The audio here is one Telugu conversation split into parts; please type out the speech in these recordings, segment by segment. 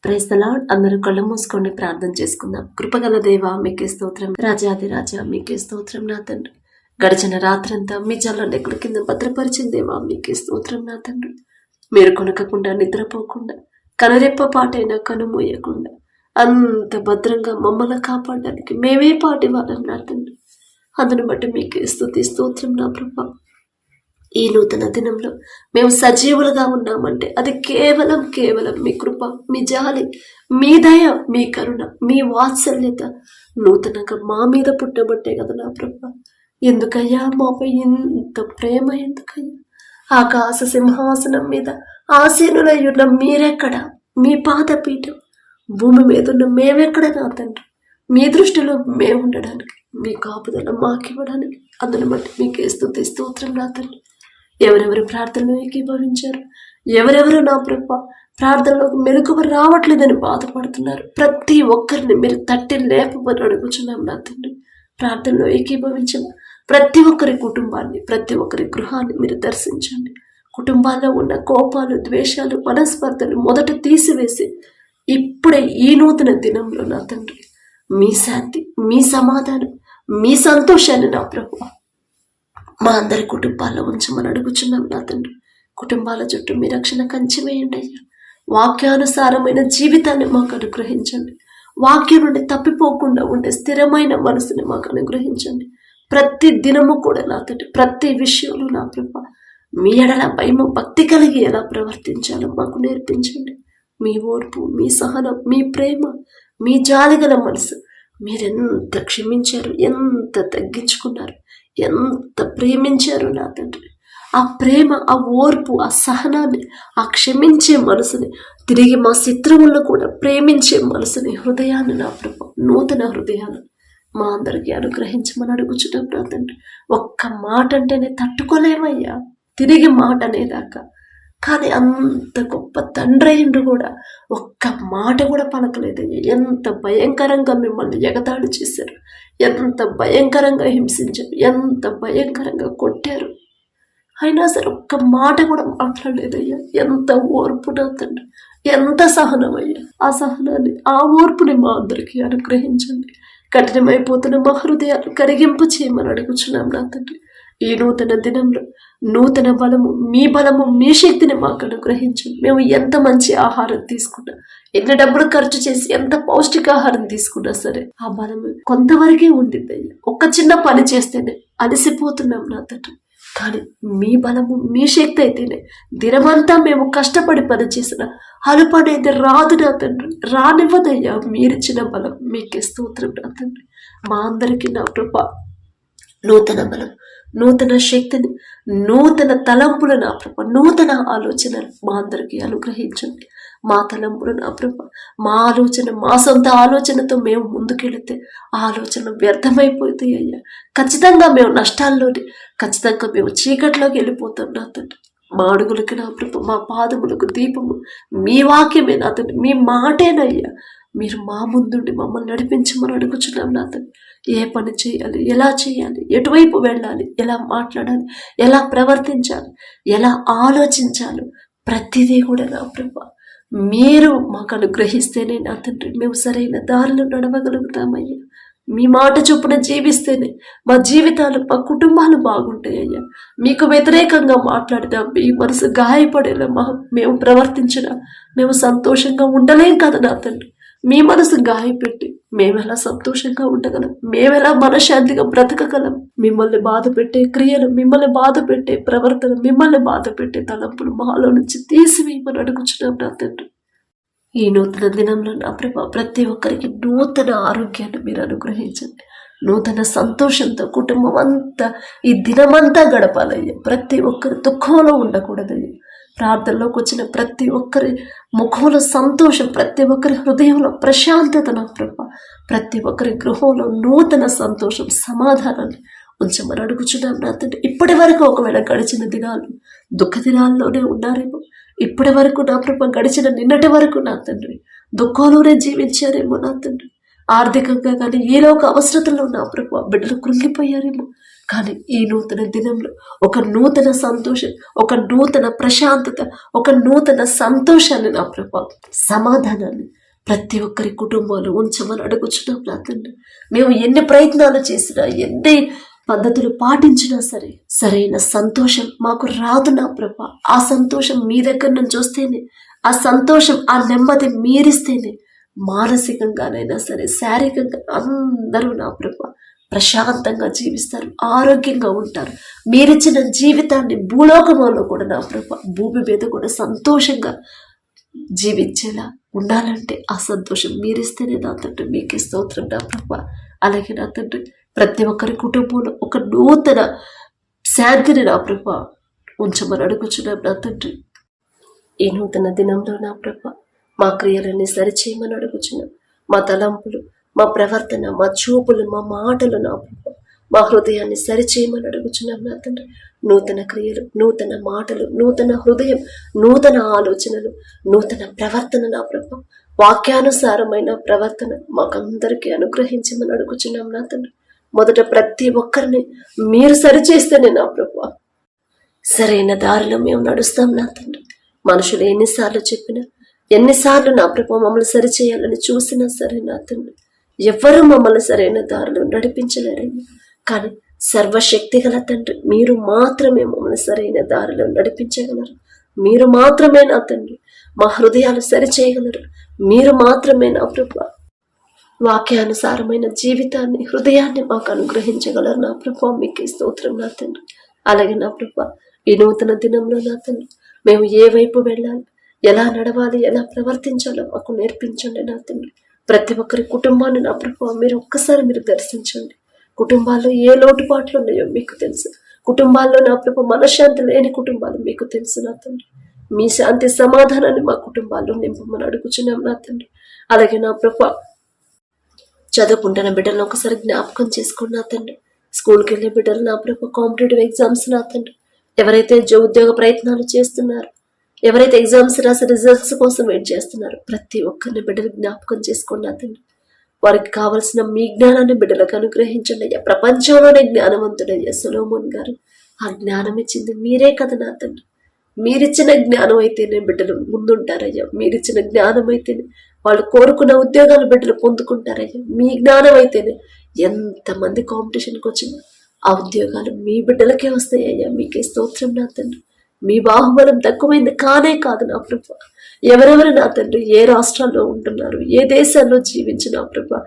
Praise the lord. అందరూ కళ్ళు మూసుకొని ప్రార్థన చేసుకుందాం. కృపగల దేవ మీకే స్తోత్రం, రాజాది రాజా మీకే స్తోత్రం నా తండ్రి. గడిచిన రాత్రంతా మీ జల్ల నెక్కుల కింద భద్రపరిచిన దేవా మీకే స్తోత్రం నా తండ్రి. మీరు కొనకకుండా నిద్రపోకుండా కనురెప్ప పాటైనా కనుమూయకుండా అంత భద్రంగా మమ్మల్ని కాపాడడానికి మేమే పాటి వాళ్ళం నా తండ్రి. అందును బట్టి మీకే స్తుతి స్తోత్రం నా ప్రభా. ఈ నూతన దినంలో మేము సజీవులుగా ఉన్నామంటే అది కేవలం మీ కృప, మీ జాలి, మీ దయ, మీ కరుణ, మీ వాత్సల్యత నూతనంగా మా మీద పుట్టబట్టే కదా నా ప్రభా. ఎందుకయ్యా మాపై ఇంత ప్రేమ? ఎందుకయ్యా? ఆకాశ సింహాసనం మీద ఆసీనులై ఉన్న మీరెక్కడ? మీ పాదపీఠం భూమి మీద ఉన్న మేమెక్కడ నా తండ్రి? మీ దృష్టిలో మేము ఉండడానికి, మీ కాపుదల మాకివ్వడానికి అందును బట్టి మీకే స్తుతి స్తోత్రం నా తండ్రి. ఎవరెవరు ప్రార్థనలో ఏకీభవించారు, ఎవరెవరు నా ప్రభా ప్రార్థనలోకి మెలకువ రావట్లేదని బాధపడుతున్నారు, ప్రతి ఒక్కరిని మీరు తట్టి లేపమని అడుగుచున్నాం నా తండ్రి. ప్రార్థనలో ఏకీభవించిన ప్రతి ఒక్కరి కుటుంబాన్ని, ప్రతి ఒక్కరి గృహాన్ని మీరు దర్శించండి. కుటుంబాల్లో ఉన్న కోపాలు, ద్వేషాలు, మనస్పర్ధలు మొదట తీసివేసి ఇప్పుడే ఈ నూతన దినంలో నా తండ్రి మీ శాంతి, మీ సమాధానం, మీ సంతోషాన్ని నా ప్రభు మా అందరి కుటుంబాల్లో ఉంచమని అడుగుచున్నాం నా తండ్రి. కుటుంబాల చుట్టూ మీ రక్షణ కంచి వేయండి అయ్యా. వాక్యానుసారమైన జీవితాన్ని మాకు అనుగ్రహించండి. వాక్యం నుండి తప్పిపోకుండా ఉండే స్థిరమైన మనసుని మాకు అనుగ్రహించండి. ప్రతి దినము కూడా నా తండ్రి ప్రతి విషయంలో నా ప్రభా మీ ఎడల భయము, భక్తి కలిగి ఎలా ప్రవర్తించాలో మాకు నేర్పించండి. మీ ఓర్పు, మీ సహనం, మీ ప్రేమ, మీ జాలిగల మనసు, మీరెంత క్షమించారు, ఎంత తగ్గించుకున్నారు, ఎంత ప్రేమించారు నా తండ్రి. ఆ ప్రేమ, ఆ ఓర్పు, ఆ సహనాన్ని, ఆ క్షమించే మనసుని, తిరిగి మా శత్రువులను కూడా ప్రేమించే మనసుని, హృదయాన్ని నా ప్రభు నూతన హృదయాన్ని మా అందరికీ అనుగ్రహించమని అడుగుచున్నాం నా తండ్రి. ఒక్క మాట అంటేనే తట్టుకోలేమయ్యా, తిరిగి మాట అనేదాకా. కానీ అంత గొప్ప తండ్రి అయ్యిండు కూడా ఒక్క మాట కూడా పలకలేదయ్యా. ఎంత భయంకరంగా మిమ్మల్ని ఎగతాళి చేశారు, ఎంత భయంకరంగా హింసించారు, ఎంత భయంకరంగా కొట్టారు. అయినా సరే ఒక్క మాట కూడా మాట్లాడలేదయ్యా. ఎంత ఓర్పు నా తండ్రి, ఎంత సహనం అయ్యా. ఆ సహనాన్ని, ఆ ఓర్పుని మా అందరికీ అనుగ్రహించండి. కఠినమైపోతున్న మా హృదయాలు కరిగింపు చేయమని అడుగుచున్నాం నా తండ్రి. ఈ నూతన దినంలో నూతన బలము, మీ శక్తిని మాకు అనుగ్రహించండి. మేము ఎంత మంచి ఆహారం తీసుకున్నా, ఎన్ని డబ్బులు ఖర్చు చేసి ఎంత పౌష్టికాహారం తీసుకున్నా సరే ఆ బలము కొంతవరకే ఉండింది అయ్యా. ఒక చిన్న పని చేస్తేనే అలసిపోతున్నాం నా తండ్రి. కానీ మీ బలము, మీ శక్తి అయితేనే దినమంతా మేము కష్టపడి పని చేసిన అలుపు అనేది రాదు నా తండ్రి, రానివ్వదయ్యా. మీరిచ్చిన బలం మీకే స్తోత్రం నా తండ్రి. మా అందరికీ నా ప్రభా నూతన బలం, నూతన శక్తిని, నూతన తలంపులు నా ప్రభ, నూతన ఆలోచనలు మా అందరికీ అనుగ్రహించండి. మా తలంపులు నా ప్రభ, మా ఆలోచన, మా సొంత ఆలోచనతో మేము ముందుకెళితే ఆ ఆలోచన వ్యర్థమైపోతాయి అయ్యా. ఖచ్చితంగా మేము నష్టాల్లోనే, ఖచ్చితంగా మేము చీకట్లోకి వెళ్ళిపోతాం నా తండ్రి. మా అడుగులకి నా ప్రభ, మా పాదములకు దీపము మీ వాక్యమే నా తండ్రి, మీ మాటేనయ్యా. మీరు మా ముందుండి మమ్మల్ని నడిపించమని అడుగుచున్నాం నా తండ్రి. ఏ పని చేయాలి, ఎలా చేయాలి, ఎటువైపు వెళ్ళాలి, ఎలా మాట్లాడాలి, ఎలా ప్రవర్తించాలి, ఎలా ఆలోచించాలి, ప్రతిదీ కూడా నా ప్రభా మీరు మాకు అనుగ్రహిస్తేనే నా తండ్రి మేము సరైన దారిలో నడవగలుగుతామయ్యా. మీ మాట చొప్పున జీవిస్తేనే మా జీవితాలు, మా కుటుంబాలు బాగుంటాయ్యా. మీకు వ్యతిరేకంగా మాట్లాడినా, మీ మనసు గాయపడేలా మేము ప్రవర్తించినా మేము సంతోషంగా ఉండలేం కదా నా తండ్రి. మీ మనసు గాయపెట్టి మేమెలా సంతోషంగా ఉండగలం, మేమెలా మనశ్శాంతిగా బ్రతకగలం? మిమ్మల్ని బాధ పెట్టే క్రియలు, మిమ్మల్ని బాధ పెట్టే ప్రవర్తన, మిమ్మల్ని బాధ పెట్టే తలంపులు మాలో నుంచి తీసివేయమని అడుగుచున్నాం నా తండ్రి. ఈ నూతన దినంలో నా ప్రభా ప్రతి ఒక్కరికి నూతన ఆరోగ్యాన్ని మీరు అనుగ్రహించండి. నూతన సంతోషంతో కుటుంబం అంతా ఈ దినమంతా గడపాలయ్యా. ప్రతి ఒక్కరు దుఃఖంలో ఉండకూడదయ్యా. ప్రార్థనలోకి వచ్చిన ప్రతి ఒక్కరి ముఖంలో సంతోషం, ప్రతి ఒక్కరి హృదయంలో ప్రశాంతత నా ప్రభా, ప్రతి ఒక్కరి గృహంలో నూతన సంతోషం, సమాధానాన్ని ఉంచమని అడుగుచున్నాం నా తండ్రి. ఇప్పటి వరకు ఒకవేళ గడిచిన దినాలు దుఃఖ దినాల్లోనే ఉన్నారేమో, ఇప్పటి వరకు నా ప్రభా గడిచిన నిన్నటి వరకు నా తండ్రి దుఃఖంలోనే జీవించారేమో నా తండ్రి. ఆర్థికంగా కానీ ఏదో ఒక అవసరతలో నా ప్రభా బిడ్డలు కృంగిపోయారేమో. కానీ ఈ నూతన దినంలో ఒక నూతన సంతోషం, ఒక నూతన ప్రశాంతత, ఒక నూతన సంతోషాన్ని నా ప్రభా, సమాధానాన్ని ప్రతి ఒక్కరి కుటుంబాలు ఉంచమని అడుగుచున్నాం నా తండ్రి. మేము ఎన్ని ప్రయత్నాలు చేసినా, ఎన్ని పద్ధతులు పాటించినా సరే సరైన సంతోషం మాకు రాదు నా ప్రభా. ఆ సంతోషం మీ దగ్గర నుంచి వస్తేనే, ఆ సంతోషం, ఆ నెమ్మది మీరిస్తేనే మానసికంగానైనా సరే, శారీరకంగా అందరూ నా ప్రభా ప్రశాంతంగా జీవిస్తారు, ఆరోగ్యంగా ఉంటారు. మీరిచ్చిన జీవితాన్ని భూలోకంలో కూడా నా ప్రభా, భూమి మీద కూడా సంతోషంగా జీవించేలా ఉండాలంటే ఆ సంతోషం మీరిస్తేనే నా తండ్రి. మీకే స్తోత్రం నా ప్రభా. అలాగే నా తండ్రి, ప్రతి ఒక్కరి కుటుంబంలో ఒక నూతన శాంతిని నా ప్రభా ఉంచమని అడుగుచున్నాం నా తండ్రి. ఈ నూతన దినంలో నా ప్రభా మా క్రియలన్నీ సరిచేయమని అడుగుచున్నాం. మా తలంపులు, మా ప్రవర్తన, మా చూపులు, మా మాటలు నా ప్రభా, మా హృదయాన్ని సరిచేయమని అడుగుచున్నాం నా తండ్రి. నూతన క్రియలు, నూతన మాటలు, నూతన హృదయం, నూతన ఆలోచనలు, నూతన ప్రవర్తన నా ప్రభా, వాక్యానుసారమైన ప్రవర్తన మాకందరికీ అనుగ్రహించమని అడుగుచున్నాం నా తండ్రి. మొదట ప్రతి ఒక్కరిని మీరు సరిచేస్తేనే నా ప్రభా సరైన దారిలో మేము నడుస్తాం నా తండ్రి. మనుషులు ఎన్నిసార్లు చెప్పినా, ఎన్నిసార్లు నా ప్రభా మమ్మల్ని సరిచేయాలని చూసినా సరే నా తండ్రి, ఎవ్వరూ మమ్మల్ని సరైన దారిలో నడిపించలేరయ్యా. కానీ సర్వశక్తి గల తండ్రి, మీరు మాత్రమే మమ్మల్ని సరైన దారిలో నడిపించగలరు. మీరు మాత్రమే నా తండ్రి మా హృదయాలు సరిచేయగలరు. మీరు మాత్రమే నా ప్రభా వాక్యానుసారమైన జీవితాన్ని, హృదయాన్ని మాకు అనుగ్రహించగలరు నా ప్రభా. మీకే స్తోత్రం నా తండ్రి. అలాగే నా ప్రభా ఈ నూతన దినంలో నా తండ్రి, మేము ఏ వైపు వెళ్ళాలి, ఎలా నడవాలి, ఎలా ప్రవర్తించాలో మాకు నేర్పించండి నా తండ్రి. ప్రతి ఒక్కరి కుటుంబాన్ని నా ప్రభా మీరు ఒక్కసారి మీరు దర్శించండి. కుటుంబాల్లో ఏ లోటుపాట్లు ఉన్నాయో మీకు తెలుసు. కుటుంబాల్లో నా ప్రభా మనశ్శాంతి లేని కుటుంబాలు మీకు తెలుసు నా తండ్రి. మీ శాంతి సమాధానాన్ని మా కుటుంబాల్లో నింపమని అడుగుచున్నాం నా తండ్రి. అలాగే నా ప్రభా చదువుకుంటున్న బిడ్డలను ఒకసారి జ్ఞాపకం చేసుకోండి నా తండ్రి. స్కూల్కి వెళ్ళే బిడ్డలు నా ప్రభా, కాంపిటేటివ్ ఎగ్జామ్స్ నా తండ్రి, ఎవరైతే ఉద్యోగ ప్రయత్నాలు చేస్తున్నారు, ఎవరైతే ఎగ్జామ్స్ రాసి రిజల్ట్స్ కోసం వెయిట్ చేస్తున్నారు, ప్రతి ఒక్కరిని బిడ్డలు జ్ఞాపకం చేసుకోండి నా తండ్రి. వారికి కావలసిన మీ జ్ఞానాన్ని బిడ్డలకు అనుగ్రహించండి అయ్యా. ప్రపంచంలోనే జ్ఞానవంతుడయ్యా సొలొమోన్ గారు. ఆ జ్ఞానం ఇచ్చింది మీరే కదా నా తండ్రి. మీరిచ్చిన జ్ఞానం అయితేనే బిడ్డలు ముందుంటారయ్యా. మీరిచ్చిన జ్ఞానం అయితేనే వాళ్ళు కోరుకున్న ఉద్యోగాలు బిడ్డలు పొందుకుంటారయ్యా. మీ జ్ఞానం అయితేనే ఎంతమంది కాంపిటీషన్కి వచ్చినా ఆ ఉద్యోగాలు మీ బిడ్డలకే వస్తాయ్యా. మీకే స్తోత్రం నా తండ్రి. మీ బాహుబలం తక్కువైంది కానే కాదు నా ప్రభా. ఎవరెవరు నా తండ్రి ఏ రాష్ట్రాల్లో ఉంటున్నారు, ఏ దేశాల్లో జీవించిన ప్రభా,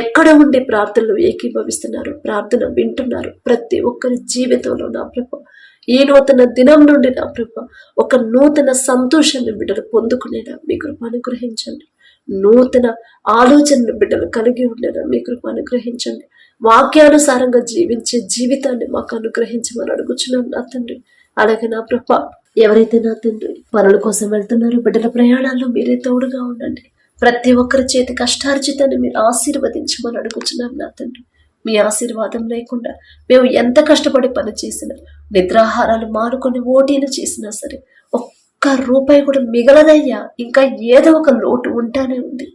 ఎక్కడ ఉండి ప్రార్థనలు ఏకీభవిస్తున్నారు, ప్రార్థన వింటున్నారు, ప్రతి ఒక్కరి జీవితంలో నా ప్రభా ఈ నూతన దినం నుండి నా ప్రభా ఒక నూతన సంతోషాన్ని బిడ్డలు పొందుకునేలా మీ కృప అనుగ్రహించండి. నూతన ఆలోచనలు బిడ్డలు కలిగి ఉండేలా మీ కృప అనుగ్రహించండి. వాక్యానుసారంగా జీవించే జీవితాన్ని మాకు అనుగ్రహించమని అడుగుచున్నాం నా తండ్రి. అలాగే నా ప్రభా ఎవరైతే నా తండ్రి పనుల కోసం వెళ్తున్నారో బిడ్డల ప్రయాణాల్లో మీరే తోడుగా ఉండండి. ప్రతి ఒక్కరి చేతి కష్టార్జితాన్ని మీరు ఆశీర్వదించమని అడుగుచున్నాం నా తండ్రి. మీ ఆశీర్వాదం లేకుండా మేము ఎంత కష్టపడి పని చేసినా, నిద్రాహారాలు మానుకొని ఓటీలు చేసినా సరే ఒక్క రూపాయి కూడా మిగలదయ్యా. ఇంకా ఏదో ఒక లోటు ఉంటానే ఉంది.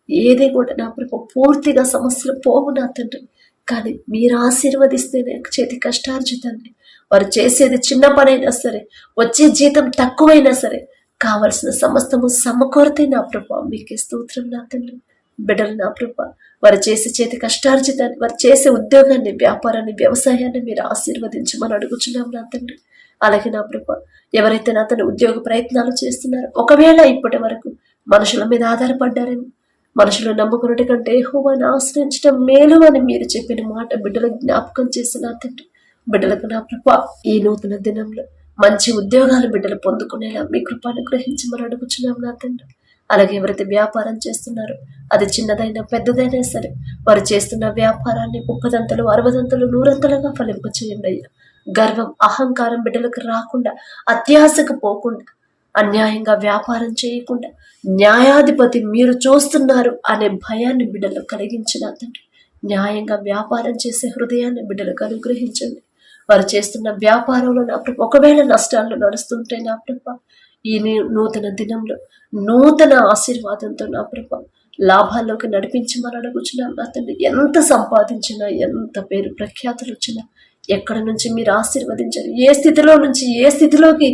ఏది కూడా నా ప్రభు పూర్తిగా సమస్యలు పోవు నా తండ్రి. కానీ మీరు ఆశీర్వదిస్తేనే చేతి కష్టార్జితాన్ని, వారు చేసేది చిన్న పనైనా సరే, వచ్చే జీతం తక్కువైనా సరే, కావలసిన సమస్తము సమకూరితే నా ప్రభా మీకే స్తోత్రం నా తండ్రి. బిడ్డలు నా ప్రభా వారు చేసే చేతి కష్టార్జితాన్ని, వారు చేసే ఉద్యోగాన్ని, వ్యాపారాన్ని, వ్యవసాయాన్ని మీరు ఆశీర్వదించమని అడుగుచున్నాం నా తండ్రి. అలాగే నా ప్రభా ఎవరైతే నా తన ఉద్యోగ ప్రయత్నాలు చేస్తున్నారో, ఒకవేళ ఇప్పటి వరకు మనుషుల మీద ఆధారపడ్డారేమో, మనుషులు నమ్ముకున్నటి కంటే యెహోవాను ఆశ్రయించడం మేలు అని మీరు చెప్పిన మాట బిడ్డలకు జ్ఞాపకం చేసిన నా తండ్రి. బిడ్డలకు నా ప్రభా ఈ నూతన దినంలో మంచి ఉద్యోగాలు బిడ్డలు పొందుకునేలా మీ కృప అనుగ్రహించమని అడుగుచున్నాం నా తండ్రి. అలాగే ఎవరైతే వ్యాపారం చేస్తున్నారో, అది చిన్నదైనా పెద్దదైనా సరే, వారు చేస్తున్న వ్యాపారాన్ని 30 60 100 ఫలింపచేయండి అయ్యా. గర్వం, అహంకారం బిడ్డలకు రాకుండా, అత్యాశకు పోకుండా, అన్యాయంగా వ్యాపారం చేయకుండా, న్యాయాధిపతి మీరు చూస్తున్నారు అనే భయాన్ని బిడ్డలు కలిగించిన తండ్రి. న్యాయంగా వ్యాపారం చేసే హృదయాన్ని బిడ్డలకు అనుగ్రహించండి. వారు చేస్తున్న వ్యాపారంలో నా ప్రభ ఒకవేళ నష్టాల్లో నడుస్తుంటే నా ప్రభ ఈ నూతన దినంలో నూతన ఆశీర్వాదంతో నా ప్రభ లాభాల్లోకి నడిపించమని అడుగుచున్నాం నా తండ్రి. ఎంత సంపాదించినా, ఎంత పేరు ప్రఖ్యాతులు వచ్చినా, ఎక్కడ నుంచి మీరు ఆశీర్వదించారు, ఏ స్థితిలో నుంచి ఏ స్థితిలోకి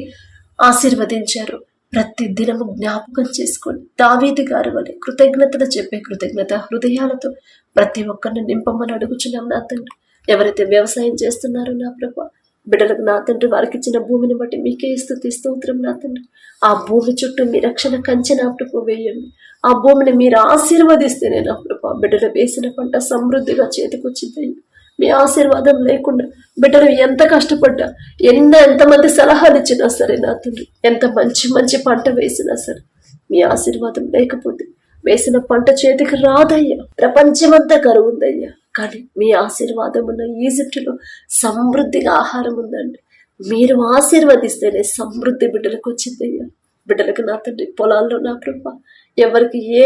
ఆశీర్వదించారు ప్రతి దినము జ్ఞాపకం చేసుకొని దావీదు గారి వలె కృతజ్ఞతలు చెప్పే కృతజ్ఞత హృదయాలతో ప్రతి ఒక్కరిని నింపమని అడుగుచున్నాం నా తండ్రి. ఎవరైతే వ్యవసాయం చేస్తున్నారో నా ప్రభా, బిడ్డలకు నా తండ్రి వారికి ఇచ్చిన భూమిని బట్టి మీకే స్తుతి స్తోత్రం నా తండ్రి. ఆ భూమి చుట్టూ మీ రక్షణ కంచె నా ప్రభు వేయండి. ఆ భూమిని మీరు ఆశీర్వదిస్తేనే నా ప్రభా బిడ్డలు వేసిన పంట సమృద్ధిగా చేతికొచ్చింది. మీ ఆశీర్వాదం లేకుండా బిడ్డలు ఎంత కష్టపడ్డా, ఎంతమంది సలహాలు ఇచ్చినా సరే నా తండ్రి, ఎంత మంచి మంచి పంట వేసినా సరే మీ ఆశీర్వాదం లేకపోతే వేసిన పంట చేతికి రాదయ్యా. ప్రపంచమంతా కరువుందయ్యా, కానీ మీ ఆశీర్వాదం ఉన్న ఈజిప్టులో సమృద్ధిగా ఆహారం ఉందండి. మీరు ఆశీర్వదిస్తేనే సమృద్ధి బిడ్డలకు వచ్చిందయ్యా. బిడ్డలకు నా తండ్రి పొలాల్లో నా ప్రభా ఎవరికి ఏ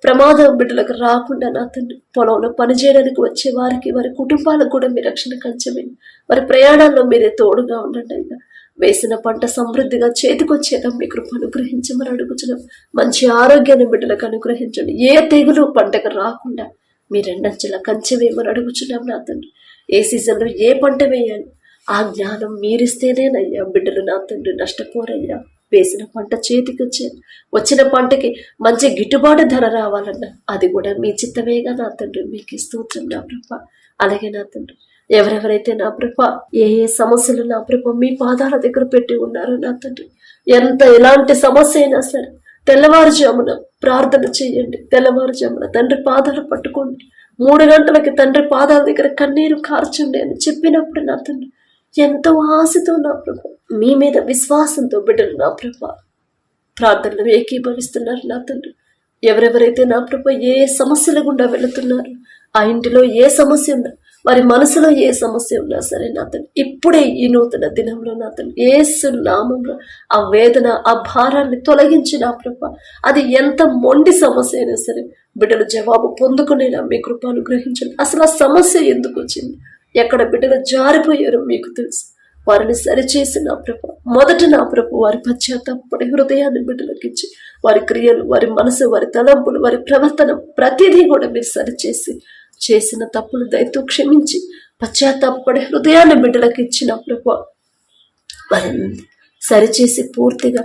ప్రమాదం బిడ్డలకు రాకుండా నా తండ్రి పొలంలో పనిచేయడానికి వచ్చే వారికి వారి కుటుంబాలకు కూడా మీ రక్షణ కంచమే. వారి ప్రయాణాల్లో మీరే తోడుగా ఉండండి అయ్యా. వేసిన పంట సమృద్ధిగా చేతికొచ్చేలా మీ కృప అనుగ్రహించమని అడుగుతున్నాం. మంచి ఆరోగ్యాన్ని బిడ్డలకు అనుగ్రహించండి. ఏ తెగులు పంటకు రాకుండా మీ రెండంచెల కంచె వేయమని అడుగుచున్నాం నా తండ్రి. ఏ సీజన్లో ఏ పంట వేయాలి ఆ జ్ఞానం మీరిస్తేనేనయ్యా బిడ్డలు నా తండ్రి నష్టపోరయ్యా. వేసిన పంట చేతికి వచ్చిన పంటకి మంచి గిట్టుబాటు ధర రావాలన్నా అది కూడా మీ చిత్తమేగా నా తండ్రి. మీకు స్తోత్రం నా ప్రభ. అలాగే నా తండ్రి ఎవరెవరైతే నా ప్రభ ఏ సమస్యలు నా ప్రభ మీ పాదాల దగ్గర పెట్టి ఉన్నారో నా తండ్రి, ఎలాంటి సమస్య అయినా సరే తెల్లవారుజామున ప్రార్థన చేయండి. తెల్లవారుజామున తండ్రి పాదాలు పట్టుకోండి. 3 గంటలకి తండ్రి పాదాల దగ్గర కన్నీరు కార్చండి అని చెప్పినప్పుడు నా తండ్రి ఎంతో ఆశతో నా ప్రభు మీ మీద విశ్వాసంతో బిడ్డలు నా ప్రభ ప్రార్థనలు ఏకీభవిస్తున్నారు నా తండ్రి. ఎవరెవరైతే నా ప్రభ ఏ సమస్యల గుండా వెళుతున్నారు, ఆ ఇంటిలో ఏ సమస్య ఉన్నా, వారి మనసులో ఏ సమస్య ఉన్నా సరే నా తండ్రి ఇప్పుడే ఈ నూతన దినంలో నా తండ్రి యేసు నామంలో ఆ వేదన ఆ భారాన్ని తొలగించి నా ప్రభ అది ఎంత మొండి సమస్య అయినా సరే బిడ్డలు జవాబు పొందుకునేలా మీ కృప అనుగ్రహించండి. అసలు ఆ సమస్య ఎందుకు వచ్చింది, ఎక్కడ బిడ్డలు జారిపోయారో మీకు తెలుసు. వారిని సరిచేసి నా ప్రభ మొదట నా ప్రభు వారి పశ్చాత్తాపడి హృదయాన్ని బిడ్డలకు ఇచ్చి వారి క్రియలు, వారి మనసు, వారి తలంపులు, వారి ప్రవర్తన ప్రతిదీ కూడా మీరు సరిచేసి చేసిన తప్పులు దయతో క్షమించి పశ్చాత్తాపడి హృదయాన్ని బిడ్డలకు ఇచ్చిన ప్రభు వారిని సరిచేసి పూర్తిగా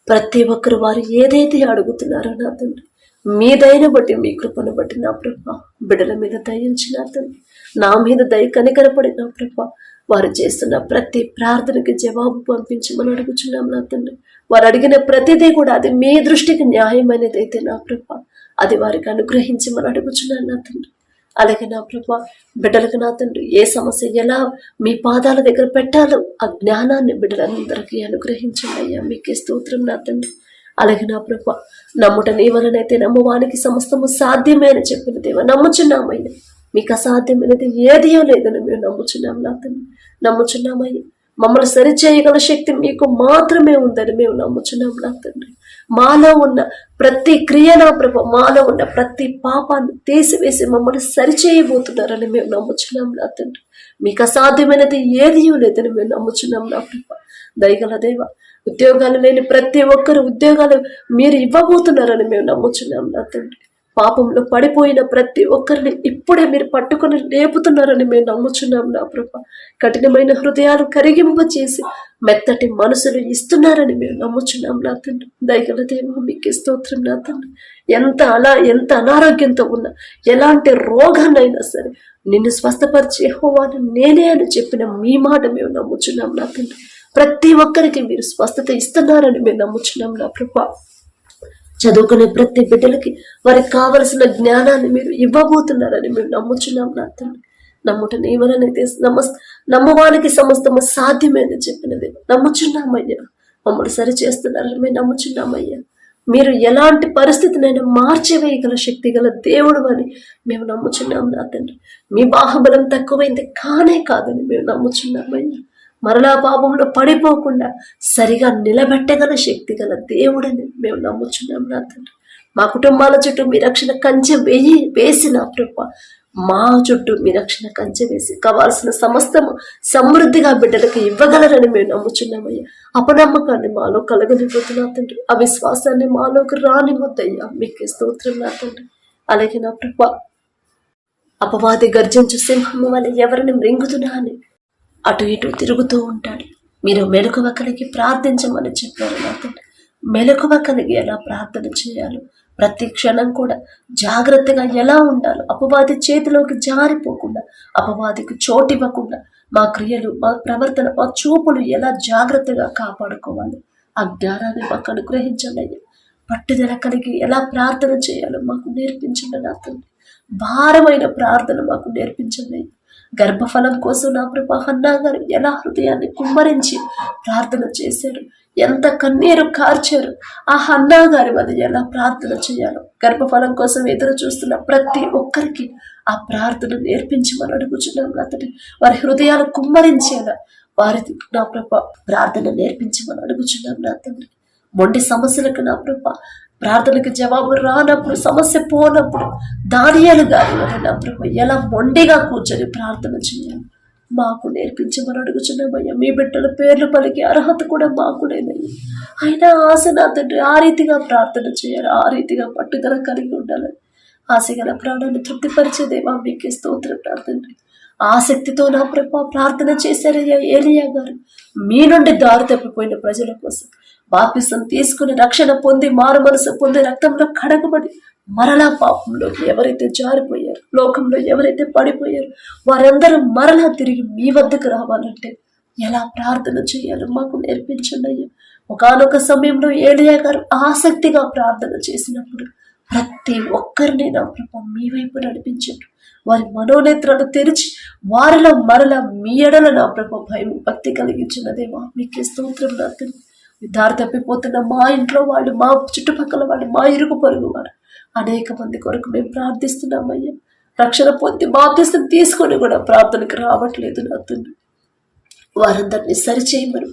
ప్రతి ఒక్కరు వారు ఏదైతే అడుగుతున్నారో నా తండ్రి మీ దయను బట్టి మీ కృపను బట్టి నా ప్రభ బిడ్డల మీద దయించి నా తండ్రి నా మీద దయ కనికరపడి నా ప్రభ వారు చేస్తున్న ప్రతి ప్రార్థనకి జవాబు పంపించమని అడుగుచున్నాం నా తండ్రి. వారు అడిగిన ప్రతిదీ కూడా అది మీ దృష్టికి న్యాయమైనది అయితే నా ప్రభ అది వారికి అనుగ్రహించమని అడుగుచున్నాను నా తండ్రి. అలాగే నా ప్రభ బిడ్డలకు నా తండ్రి ఏ సమస్య ఎలా మీ పాదాల దగ్గర పెట్టాలో ఆ జ్ఞానాన్ని బిడ్డలందరికీ అనుగ్రహించండి అయ్యా. మీకే స్తోత్రం నా తండ్రి. అలాగే నా ప్రభ నమ్ముట నీ వలనైతే నమ్మవానికి సమస్తము సాధ్యమే అని చెప్పిన దేవా నమ్ముచున్నామయ్యా. మీకు అసాధ్యమైనది ఏదియో లేదని మేము నమ్ముచున్నాం నా తండ్రి. నమ్ముచున్నామయ్యా మమ్మల్ని సరిచేయగల శక్తి మీకు మాత్రమే ఉందని మేము నమ్ముచున్నాం నా తండ్రి. మాలో ఉన్న ప్రతి క్రియ నా ప్రభ మాలో ఉన్న ప్రతి పాపాన్ని తీసివేసి మమ్మల్ని సరిచేయబోతున్నారని మేము నమ్ముచున్నాం నా తండ్రి. మీకు అసాధ్యమైనది ఏదియో లేదని మేము నమ్ముచున్నాం నా ప్రభ. దయగల దేవ ఉద్యోగాలు లేని ప్రతి ఒక్కరు ఉద్యోగాలు మీరు ఇవ్వబోతున్నారని మేము నమ్ముచున్నాం నా తండ్రి. పాపంలో పడిపోయిన ప్రతి ఒక్కరిని ఇప్పుడే మీరు పట్టుకొని లేపుతున్నారని మేము నమ్ముచున్నాం నా ప్రభ. కఠినమైన హృదయాలు కరిగింప చేసి మెత్తటి మనసులు ఇస్తున్నారని మేము నమ్ముచున్నాం నా తండ్రి. దయగల దేవ మీకు స్తోత్రం నా తండ్రి. ఎంత అనారోగ్యంతో ఉన్నా ఎలాంటి రోగాన్నైనా సరే నిన్ను స్వస్థపరిచే యెహోవాను నేనే అని చెప్పిన మీ మాట మేము నమ్ముచున్నాం నా తండ్రి. ప్రతి ఒక్కరికి మీరు స్వస్థత ఇస్తున్నారని మేము నమ్ముచున్నాం నా ప్రభ. చదువుకునే ప్రతి బిడ్డలకి వారికి కావలసిన జ్ఞానాన్ని మీరు ఇవ్వబోతున్నారని మేము నమ్ముచున్నాం నా తండ్రి. నమ్ముట నీ వలనైతే నమ్మవానికి సమస్తము సాధ్యమే అని చెప్పినది నమ్ముచున్నామయ్యా. మమ్మల్ని సరి చేస్తున్నారని మేము నమ్ముచున్నామయ్యా. మీరు ఎలాంటి పరిస్థితినైనా మార్చివేయగల శక్తి గల దేవుడు అని మేము నమ్ముచున్నాం నా తండ్రి. మీ బాహుబలం తక్కువైంది కానే కాదని మేము నమ్ముచున్నామయ్యా. మరలా పాపంలో పడిపోకుండా సరిగా నిలబెట్టగల శక్తి గల దేవుడని మేము నమ్ముచున్నాం నా తండ్రి. మా కుటుంబాల చుట్టూ మీ రక్షణ కంచె వేసిన ప్రభ మా చుట్టూ మీ రక్షణ కంచె వేసి కావాల్సిన సమస్తము సమృద్ధిగా బిడ్డలకు ఇవ్వగలరని మేము నమ్ముచున్నామయ్యా. అపనమ్మకాన్ని మాలో కలగనిపోతున్నా తండ్రి, అవిశ్వాసాన్ని మాలోకి రానివద్దయ్యా. మీకే స్తోత్రం నా తండ్రి. అలాగే నా ప్రభ అపవాది గర్జించు సింహము వల్ల ఎవరిని మృంగుతున్నా అని అటు ఇటు తిరుగుతూ ఉంటాడు. మీరు మెలకువ కలిగి ప్రార్థించమని చెప్పారు నా తండ్రి. మెలకువ కలిగి ఎలా ప్రార్థన చేయాలో, ప్రతి క్షణం కూడా జాగ్రత్తగా ఎలా ఉండాలో, అపవాది చేతిలోకి జారిపోకుండా, అపవాదికి చోటివ్వకుండా మా క్రియలు, మా ప్రవర్తన, మా చూపులు ఎలా జాగ్రత్తగా కాపాడుకోవాలి ఆ జ్ఞానాన్ని మాకు అనుగ్రహించండి అయ్యా. పట్టుదల కలిగి ఎలా ప్రార్థన చేయాలో మాకు నేర్పించండి నా తండ్రి. భారమైన ప్రార్థన మాకు నేర్పించండి. గర్భఫలం కోసం నా ప్రభా హన్నా గారు ఎలా హృదయాన్ని కుమ్మరించి ప్రార్థన చేశారు, ఎంత కన్నీరు కార్చారు. ఆ హన్నా గారి వద్ద ఎలా ప్రార్థన చేయాలో, గర్భఫలం కోసం ఎదురు చూస్తున్న ప్రతి ఒక్కరికి ఆ ప్రార్థన నేర్పించమని అడుగుచున్నాం నా తండ్రి. వారి హృదయాలు కుమ్మరించేలా వారి నా ప్రభా ప్రార్థన నేర్పించమని అడుగుచున్నాం నా తండ్రి. మొండి సమస్యలకు నా ప్రభా ప్రార్థనకు జవాబు రానప్పుడు, సమస్య పోనప్పుడు దానియేలు గారి వల్ల నా ప్రభా ఎలా మొండిగా కూర్చొని ప్రార్థన చేయాలి మాకు నేర్పించమని అడుగుచున్నామయ్యా. మీ బిడ్డల పేర్లు పలికి అర్హత కూడా మాకు లేదయ్యా. అయినా ఆశ నా తండ్రి ఆ రీతిగా ప్రార్థన చేయాలి, ఆ రీతిగా పట్టుదల కలిగి ఉండాలని ఆశగల ప్రాణాన్ని తృప్తిపరిచేదేవా మీకే స్తోత్రం ప్రార్థన. ఆసక్తితో నా ప్రభా ప్రార్థన చేశారయ్యా ఏలియా గారు. మీ నుండి దారి తప్పిపోయిన ప్రజల కోసం బాప్తిసం తీసుకుని రక్షణ పొంది, మారు మనసు పొంది, రక్తంలో కడగబడి మరలా పాపంలోకి ఎవరైతే జారిపోయారు, లోకంలో ఎవరైతే పడిపోయారు, వారందరూ మరలా తిరిగి మీ వద్దకు రావాలంటే ఎలా ప్రార్థన చేయాలో మాకు నేర్పించండి అయ్యా. ఒకానొక సమయంలో ఏలియా గారు ఆసక్తిగా ప్రార్థన చేసినప్పుడు ప్రతి ఒక్కరిని నా ప్రభా మీ వైపు నడిపించారు. వారి మనోనేత్రాలు తెరిచి వారిలో మరలా మీ ఎడల నా ప్రభా భయం, భక్తి కలిగించినదేమో మీకే స్తోత్రం నా తండ్రి. దారి తప్పిపోతున్న మా ఇంట్లో వాళ్ళు, మా చుట్టుపక్కల వాళ్ళు, మా ఇరుగు పొరుగు వారు అనేక మంది కొరకు మేము ప్రార్థిస్తున్నామయ్యా. రక్షణ పొంది బాప్తిసం తీసుకొని కూడా ప్రార్థనకు రావట్లేదు నా తండ్రి. వారందరినీ సరిచేయమని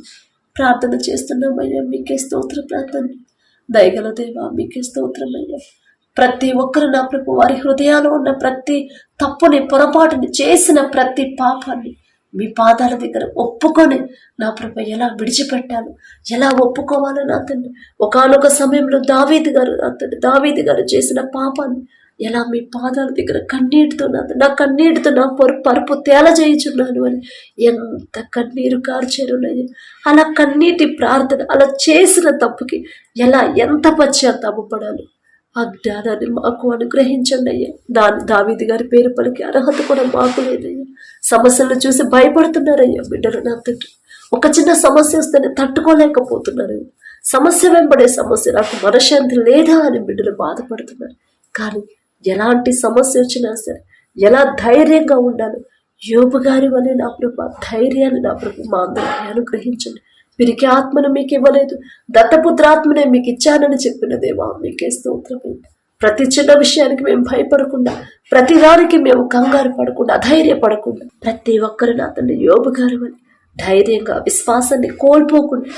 ప్రార్థన చేస్తున్నామయ్యా. మీకే స్తోత్రం ప్రార్థన. దయగల దేవా మీకే స్తోత్రం అయ్యా. ప్రతి ఒక్కరు నా ప్రభు వారి హృదయాల్లో ఉన్న ప్రతి తప్పుని, పొరపాటుని, చేసిన ప్రతి పాపాన్ని మీ పాదాల దగ్గర ఒప్పుకొని నా ప్రభు ఎలా విడిచిపెట్టాలో, ఎలా ఒప్పుకోవాలో నా తండ్రి. ఒకానొక సమయంలో దావీదు గారు చేసిన పాపాన్ని ఎలా మీ పాదాల దగ్గర కన్నీటితో నా కన్నీటితో నా పరుపు తేలజేయుచున్నాను అని ఎంత కన్నీరు కార్చారున్నాయి. అలా కన్నీటి ప్రార్థన, అలా చేసిన తప్పుకి ఎంత పశ్చాత్తాపపడాలి ఆ జ్ఞానాన్ని మాకు అనుగ్రహించండి అయ్యా. దావీదు గారి పేరు పలికి అర్హత కూడా మాకు లేదయ్యా. సమస్యలను చూసి భయపడుతున్నారయ్యా బిడ్డలు నా తండ్రి. ఒక చిన్న సమస్య వస్తేనే తట్టుకోలేకపోతున్నారు. సమస్య వెంబడే సమస్య, నాకు మనశ్శాంతి లేదా అని బిడ్డలు బాధపడుతున్నారు. కానీ ఎలాంటి సమస్య వచ్చినా సరే ఎలా ధైర్యంగా ఉండాలి, యోబు గారి వలె నా ప్రభు ధైర్యాన్ని నా ప్రభు మా అందరికీ అనుగ్రహించండి. వీరికి ఆత్మను మీకు ఇవ్వలేదు, దత్తపుత్రాత్మనే మీకు ఇచ్చానని చెప్పిన దేవా మీకే స్తోత్రం. ప్రతి చిన్న విషయానికి మేము భయపడకుండా, ప్రతి దానికి మేము కంగారు పడకుండా, అధైర్యపడకుండా ప్రతి ఒక్కరు నా తండ్రి యోబు గారి వలె ధైర్యంగా, విశ్వాసాన్ని కోల్పోకుండా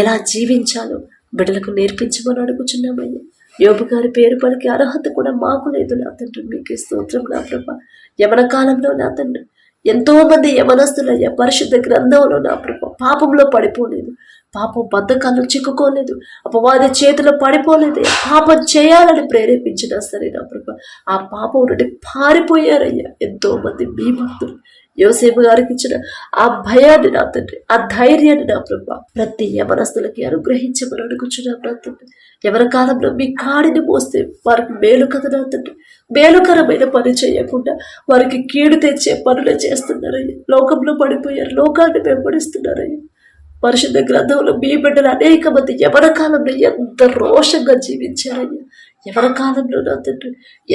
ఎలా జీవించాలో బిడ్డలకు నేర్పించమని అడుగుచున్నామయ్యా. యోబు గారి పేరు పలికి అర్హత కూడా మాకు లేదు నా తండ్రి. మీకే స్తోత్రం నా ప్రభా. యవన కాలంలో నా తండ్రి ఎంతో మంది యవనస్తులయ్యా పరిశుద్ధ గ్రంథంలో నా ప్రభా పాపంలో పడిపోలేదు, పాపం బద్ధకాల్లో చిక్కుకోలేదు, అపవాది చేతిలో పడిపోలేదు. పాపం చేయాలని ప్రేరేపించినా సరే నా ప్రభా ఆ పాపం నుండి పారిపోయారయ్యా ఎంతో మంది మీ భక్తులు. యోసేపు గారికి ఇచ్చిన ఆ భయాన్ని నా తండ్రి, ఆ ధైర్యాన్ని నా ప్రభా ప్రతి యవనస్తులకి అనుగ్రహించమని అడుగుచున్నాం నా తండ్రి. ఎవరి కాలంలో మీ కాడిని మోస్తే వారికి మేలు కదా నా తండ్రి. మేలుకరమైన పని చేయకుండా వారికి కీడు తెచ్చే పనులు చేస్తున్నారయ్యా. లోకంలో పడిపోయారు, లోకాన్ని వెంబడిస్తున్నారయ్యా. పరిశుద్ధ గ్రంథంలో మీ బిడ్డలు అనేక మంది యవన కాలంలో ఎంత రోషంగా జీవించారయ్యా. యవన కాలంలో నా తండ్రి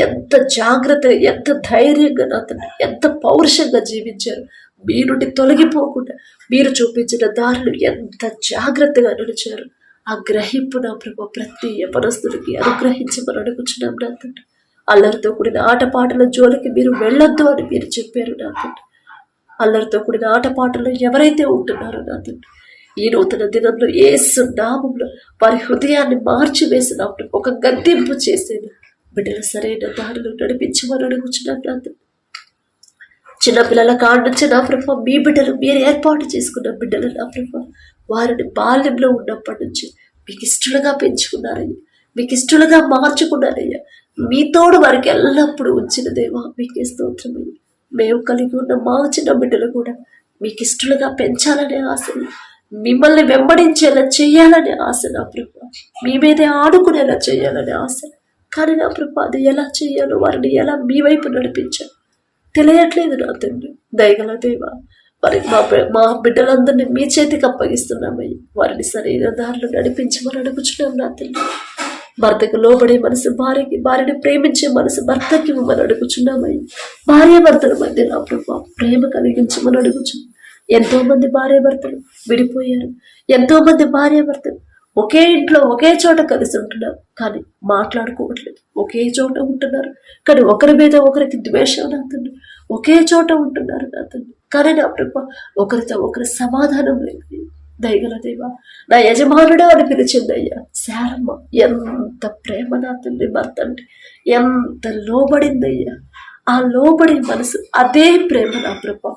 ఎంత జాగ్రత్తగా, ఎంత ధైర్యంగా నా తండ్రి ఎంత పౌరుషంగా జీవించారు. మీ నుండి తొలగిపోకుండా మీరు చూపించిన దారులు ఎంత జాగ్రత్తగా నడిచారు. ఆ గ్రహింపు నా ప్రభు ప్రతి యవనస్తుడికి అనుగ్రహించమని అడుగుచున్నాం నా తండ్రి. అల్లరితో కూడిన ఆటపాటల జోలికి మీరు వెళ్ళొద్దు అని మీరు చెప్పారు నా తండ్రి. అల్లరితో కూడిన ఆటపాటలో ఎవరైతే ఉంటున్నారో నా తండ్రి ఈ నూతన దినంలో యేసు నామములో వారి హృదయాన్ని మార్చివేసినప్పుడు ఒక గద్దింపు చేసేది బిడ్డల సరైన దారిలో నడిపించమని అడుగుచున్నాం నా తండ్రి. చిన్నపిల్లల కాడ నుంచి నా ప్రభు మీ బిడ్డలు మీరు ఏర్పాటు చేసుకున్న బిడ్డలు నా ప్రభు వారిని బాల్యంలో ఉన్నప్పటి నుంచి మీకు ఇష్టలుగా పెంచుకున్నారయ్యా, మీకు ఇష్టలుగా మార్చుకున్నారయ్యా. మీ తోడు వారికి ఎల్లప్పుడూ ఉంచిన దేవా మీకే స్తోత్రమయ్యా. మేము కలిగి ఉన్న మా చిన్న బిడ్డలు కూడా మీకు ఇష్టలుగా పెంచాలనే ఆశలు, మిమ్మల్ని వెంబడించేలా చేయాలనే ఆశ నా ప్రభా, మీ మీదే ఆడుకునేలా చేయాలనే ఆశ. కానీ నా ప్రభా, అది ఎలా చేయాలో, వారిని ఎలా మీ వైపు నడిపించాలో తెలియట్లేదు నా తండ్రి. దయగల దేవా, మరి మా బిడ్డలందరినీ మీ చేతికి అప్పగిస్తున్నామయ్యి. వారిని సరైన దారిలో నడిపించమని అడుగుచున్నాం నా తండ్రి. భర్తకు లోబడే మనసు భార్యకి, భార్యని ప్రేమించే మనసు భర్తకి ఇవ్వమని అడుగుచున్నామయ్యి. భార్య భర్తల మధ్య నా ప్రభా ప్రేమ కలిగించమని అడుగుచున్నాం. ఎంతో మంది భార్య భర్తలు విడిపోయారు. ఎంతో మంది భార్య భర్తలు ఒకే ఇంట్లో ఒకే చోట కలిసి ఉంటున్నారు, కానీ మాట్లాడుకోవట్లేదు. ఒకే చోట ఉంటున్నారు, కానీ ఒకరి మీద ఒకరికి ద్వేషం నాతండి. ఒకే చోట ఉంటున్నారు నాతండి, కానీ నా ప్రభా ఒకరితో ఒకరి సమాధానం లేదు. దయగల దేవా, నా యజమానుడు అని పిలిచిందయ్యా శారమ్మ. ఎంత ప్రేమ నాతండి భర్త అంటే, ఎంత లోబడిందయ్యా. ఆ లోబడి మనసు, అదే ప్రేమ నా ప్రభా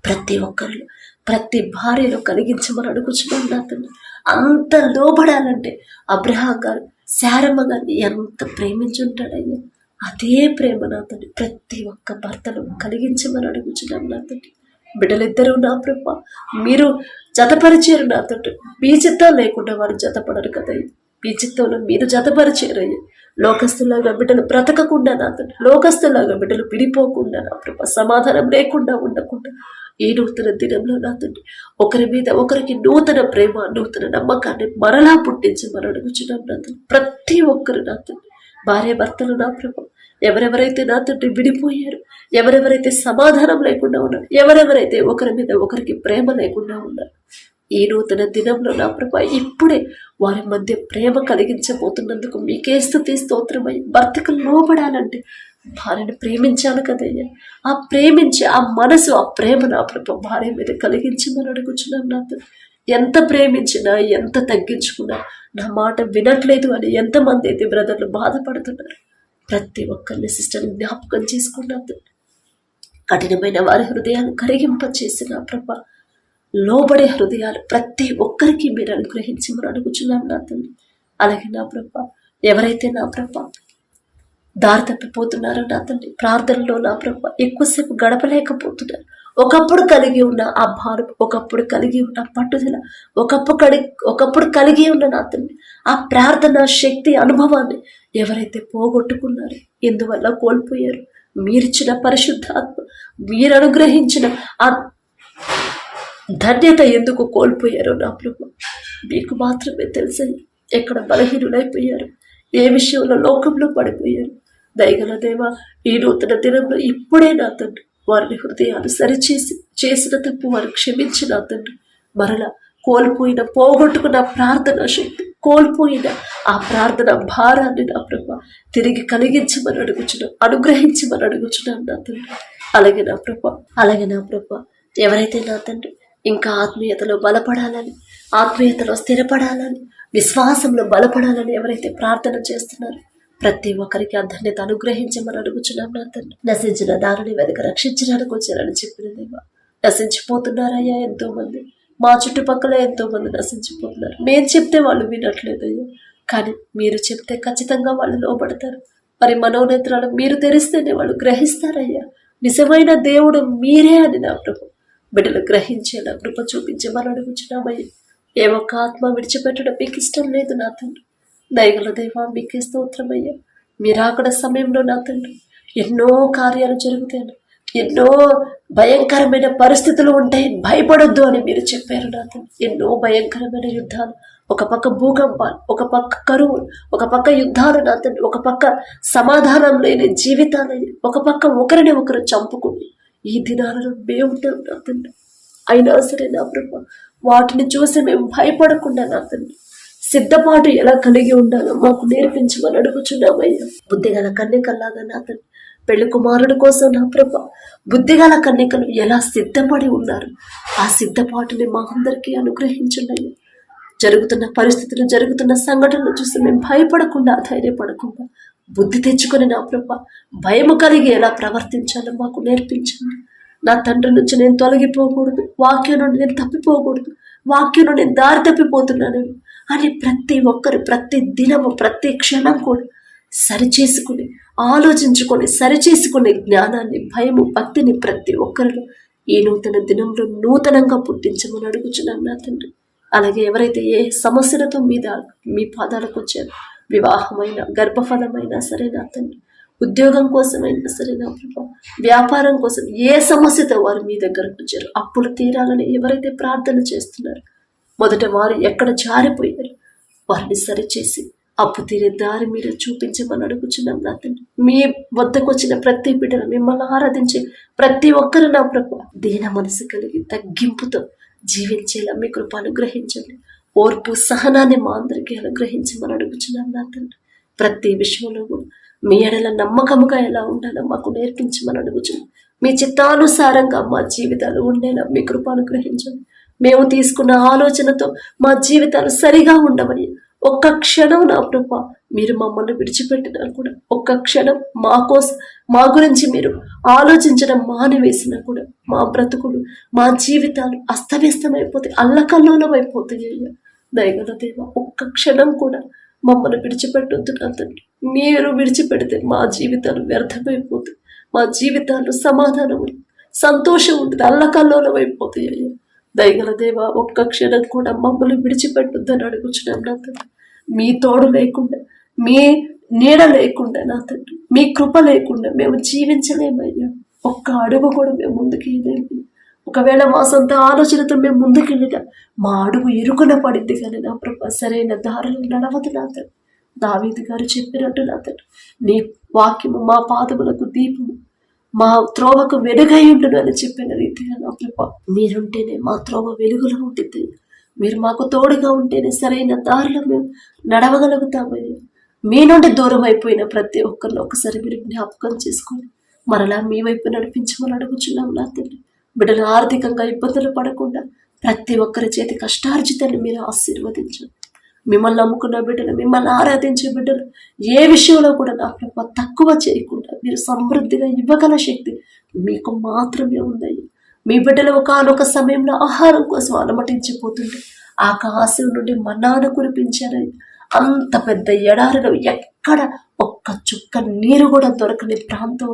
ప్రతి ఒక్కరిలో, ప్రతి భార్యలో కలిగించమని అడుగుచున్నాను నా తండ్రి. అంత లోబడాలంటే అబ్రహాం గారు శారమ్మ గారిని ఎంత ప్రేమించుంటాడయ్యా, అదే ప్రేమ నా తండ్రి ప్రతి ఒక్క భర్తలో కలిగించమని అడుగుచున్నాను నా తండ్రి. బిడ్డలిద్దరూ నా ప్రభా మీరు జతపరిచారు నా తండ్రి. మీ చిత్తం లేకుండా వారు జతపడరు కదయ్య, మీ చిత్తంలో మీరు జతపరిచారయ్య. లోకస్తులాగా బిడ్డలు బ్రతకకుండా నా తండ్రి, లోకస్తులాగా బిడ్డలు విడిపోకుండా నా ప్రభా సమాధానం లేకుండా ఉండకుండా ఈ నూతన దినంలో నా తండ్రి ఒకరి మీద ఒకరికి నూతన ప్రేమ, నూతన నమ్మకాన్ని మరలా పుట్టించమని అడుగుచున్నాం నా తండ్రి. ప్రతి ఒక్కరు నా తండ్రి భార్య భర్తలు నా ప్రభా ఎవరెవరైతే నా తండ్రి విడిపోయారు, ఎవరెవరైతే సమాధానం లేకుండా ఉన్నారు, ఎవరెవరైతే ఒకరి మీద ఒకరికి ప్రేమ లేకుండా ఉన్నారు, ఈ నూతన దినంలో నా ప్రభా ఇప్పుడే వారి మధ్య ప్రేమ కలిగించబోతున్నందుకు మీకే స్తుతి స్తోత్రమై. భర్తకు లోబడాలంటే భార్యను ప్రేమించాను కదయ్యా, ఆ ప్రేమించి ఆ మనసు, ఆ ప్రేమ నా ప్రభా భార్య మీద కలిగించమని అడుగుచున్నాం నా తండ్రి. ఎంత ప్రేమించినా, ఎంత తగ్గించుకున్నా నా మాట వినట్లేదు అని ఎంతమంది అయితే బ్రదర్లు బాధపడుతున్నారు, ప్రతి ఒక్కరిని సిస్టర్ని జ్ఞాపకం చేసుకున్నాను. కఠినమైన వారి హృదయాలు కరిగింపచేసిన ప్రభా లోబడే హృదయాలు ప్రతి ఒక్కరికి మీరు అనుగ్రహించమని అడుగుచున్నాం నా తండ్రి. అలాగే నా ప్రభా ఎవరైతే నా ప్రభా దారి తప్పిపోతున్నారో నా తండ్రి, ప్రార్థనలో నా ప్రభా ఎక్కువసేపు గడపలేకపోతున్నారు. ఒకప్పుడు కలిగి ఉన్న ఆ భారం, ఒకప్పుడు కలిగి ఉన్న పట్టుదల, ఒకప్పుడు కలిగి ఉన్న నా తండ్రి ఆ ప్రార్థన శక్తి, అనుభవాన్ని ఎవరైతే పోగొట్టుకున్నారో, ఎందువల్ల కోల్పోయారు, మీరిచ్చిన పరిశుద్ధాత్మ, మీరు అనుగ్రహించిన ఆ ధన్యత ఎందుకు కోల్పోయారో నా ప్రభు మీకు మాత్రమే తెలుసు. ఎక్కడ బలహీనులైపోయారు, ఏ విషయంలో లోకంలో పడిపోయారు. దయగల దేవా, ఈ నూతన దినంలో ఇప్పుడే నా తండ్రి వారిని హృదయాలు సరిచేసి, చేసిన తప్పు వారు క్షమించి నా తండ్రి మరలా కోల్పోయిన, పోగొట్టుకున్న ప్రార్థన శక్తి, కోల్పోయిన ఆ ప్రార్థన భారాన్ని నా ప్రభా తిరిగి కలిగించమని అడుగుచున్నాం, అనుగ్రహించమని అడుగుచున్నాం నా తండ్రి. అలాగే నా ప్రభా ఎవరైతే నా తండ్రి ఇంకా ఆత్మీయతలో బలపడాలని, ఆత్మీయతలో స్థిరపడాలని, విశ్వాసంలో బలపడాలని ఎవరైతే ప్రార్థన చేస్తున్నారో ప్రతి ఒక్కరికి ఆ ధన్యత అనుగ్రహించమని అడుగుచున్నాం నా తండ్రి. నశించిన దానిని వెనక రక్షించడానికి వచ్చారని చెప్పిన దేవా, నశించిపోతున్నారయ్యా ఎంతో మంది, మా చుట్టుపక్కల ఎంతో మంది నశించిపోతున్నారు. మేము చెప్తే వాళ్ళు వినట్లేదయ్యా, కానీ మీరు చెప్తే ఖచ్చితంగా వాళ్ళు లోబడతారు. మరి మనోనేత్రాలు మీరు తెరిస్తేనే వాళ్ళు గ్రహిస్తారయ్యా, నిజమైన దేవుడు మీరే అని నా ప్రభు బిడ్డలు గ్రహించేలా కృప చూపించమని అడుగుచున్నామయ్యా. ఏ ఒక్క ఆత్మ విడిచిపెట్టడం మీకు ఇష్టం లేదు నా తండ్రి. దయగల దేవా మీకే స్తోత్రమయ్యా. మీరు అక్కడ సమయంలో నా తండ్రి ఎన్నో కార్యాలు జరుగుతాయి, ఎన్నో భయంకరమైన పరిస్థితులు ఉంటాయి, భయపడొద్దు అని మీరు చెప్పారు నా తండ్రి. ఎన్నో భయంకరమైన యుద్ధాలు, ఒక పక్క భూకంపాలు, ఒక పక్క కరువు, ఒక పక్క యుద్ధాలు నా తండ్రి, ఒక పక్క సమాధానం లేని జీవితాలని, ఒక పక్క ఒకరిని ఒకరు చంపుకుని ఈ దినాలలో మేము ఉంటాం నా తండ్రి. అయినా సరే నా ప్రభు వాటిని చూసి మేము భయపడకుండా నా తండ్రి సిద్ధపాటు ఎలా కలిగి ఉండాలో మాకు నేర్పించమని అడుగుచున్నామయ్యా. బుద్ధిగల కన్యకల్లాగా నా తండ్రి పెళ్లి కుమారుడి కోసం నా ప్రభ బుద్ధిగల కన్యకలు ఎలా సిద్ధపడి ఉన్నారు, ఆ సిద్ధపాటుని మా అందరికీ అనుగ్రహించండి. జరుగుతున్న పరిస్థితులు, జరుగుతున్న సంఘటనలు చూసి మేము భయపడకుండా, ధైర్యపడకుండా బుద్ధి తెచ్చుకొని నా ప్రభ భయము కలిగి ఎలా ప్రవర్తించాలో మాకు నేర్పించండి. నా తండ్రి నుంచి నేను తొలగిపోకూడదు, వాక్యం నుండి నేను తప్పిపోకూడదు, వాక్యం నుండి నేను దారి తప్పిపోతున్నాను అని ప్రతి ఒక్కరు ప్రతి దినము ప్రతి క్షణం కూడా సరిచేసుకుని, ఆలోచించుకొని, సరిచేసుకునే జ్ఞానాన్ని, భయము, భక్తిని ప్రతి ఒక్కరిలో ఈ నూతన దినంలో నూతనంగా పుట్టించమని అడుగుచున్నాను నా తండ్రి. అలాగే ఎవరైతే ఏ సమస్యలతో మీ పాదాలకు వచ్చారో, వివాహమైన, గర్భఫలమైనా సరే నా తండ్రి, ఉద్యోగం కోసమైనా సరే నా ప్రభా, వ్యాపారం కోసం ఏ సమస్యతో వారు మీ దగ్గరకు వచ్చారు, అప్పులు తీరాలని ఎవరైతే ప్రార్థన చేస్తున్నారో, మొదట వారు ఎక్కడ జారిపోయారు వారిని సరిచేసి అప్పు తీరే దారి మీరు చూపించమని అడుగుచున్నాం నా తండ్రి. మీ వద్దకు వచ్చిన ప్రతి బిడ్డను, మిమ్మల్ని ఆరాధించే ప్రతి ఒక్కరు నా ప్రభు దీన మనసు కలిగి తగ్గింపుతో జీవించేలా మీ కృప అనుగ్రహించండి. ఓర్పు సహనాన్ని మా అందరికీ అనుగ్రహించమని అడుగుచున్నాం నా తండ్రి. ప్రతి విషయంలో కూడా మీ ఎడల నమ్మకముగా ఎలా ఉండాలో మాకు నేర్పించమని అడుగుచున్నాం. మీ చిత్తానుసారంగా మా జీవితాలు ఉండేలా మీ కృప అనుగ్రహించండి. మేము తీసుకున్న ఆలోచనతో మా జీవితాలు సరిగా ఉండమని ఒక్క క్షణం నా ప్రభా మీరు మమ్మల్ని విడిచిపెట్టినా కూడా, ఒక్క క్షణం మా గురించి మీరు ఆలోచించడం మానివేసినా కూడా మా బ్రతుకులు, మా జీవితాలు అస్తవ్యస్తమైపోతాయి, అల్లకల్లోలం అయిపోతాయి. అయ్యా దయగల దేవ, ఒక్క క్షణం కూడా మమ్మల్ని విడిచిపెట్టొద్దు నా తండ్రి. మీరు విడిచిపెడితే మా జీవితాలు వ్యర్థమైపోతాయి, మా జీవితాలు సమాధానం సంతోషం ఉంటుంది, అల్లకల్లోలం అయిపోతాయి. అయ్యా దయగల దేవ, ఒక్క క్షణం కూడా మమ్మల్ని విడిచిపెట్టొద్దని అడుగుచున్నాం నా తండ్రి. మీ తోడు లేకుండా, మీ నీడ లేకుండా నా తండ్రి, మీ కృప లేకుండా మేము జీవించలేమయ్యా. ఒక్క అడుగు కూడా మేము ముందుకు వెళ్ళలేము. ఒకవేళ మా సొంత ఆలోచనతో మేము ముందుకెళ్ళినా మా అడుగు ఇరుకున పడింది కానీ నా ప్రభా సరైన దారిలో నడవదు నా తండ్రి. దావీదు గారు చెప్పినట్టు నా తండ్రి, నీ వాక్యము మా పాదములకు దీపము, మా త్రోవకు వెలుగై ఉండును అని చెప్పిన రీతిగా నా ప్రభా మీరుంటేనే మా త్రోవ వెలుగులో ఉంటుంది. మీరు మాకు తోడుగా ఉంటేనే సరైన దారిలో మేము నడవగలుగుతామయ్యా. మీ నుండి దూరం అయిపోయిన ప్రతి ఒక్కరిని ఒకసారి మీరు జ్ఞాపకం చేసుకొని మరలా మీ వైపు నడిపించమని అడుగుచున్నాం నా తండ్రి. బిడ్డలు ఆర్థికంగా ఇబ్బందులు పడకుండా ప్రతి ఒక్కరి చేతి కష్టార్జితాన్ని మీరు ఆశీర్వదించండి. మిమ్మల్ని నమ్ముకున్న బిడ్డలు, మిమ్మల్ని ఆరాధించే బిడ్డలు ఏ విషయంలో కూడా నా ప్రభు తక్కువ చేయకుండా మీరు సమృద్ధిగా ఇవ్వగల శక్తి మీకు మాత్రమే ఉందయ్యా. మీ బిడ్డలు ఒకనొక సమయంలో ఆహారం కోసం అలమటించిపోతుంటే ఆకాశం నుండి మన్నాను కురిపించారయ్యా. అంత పెద్ద ఎడారిలో ఎక్కడ ఒక్క చుక్క నీరు కూడా దొరకని ప్రాంతం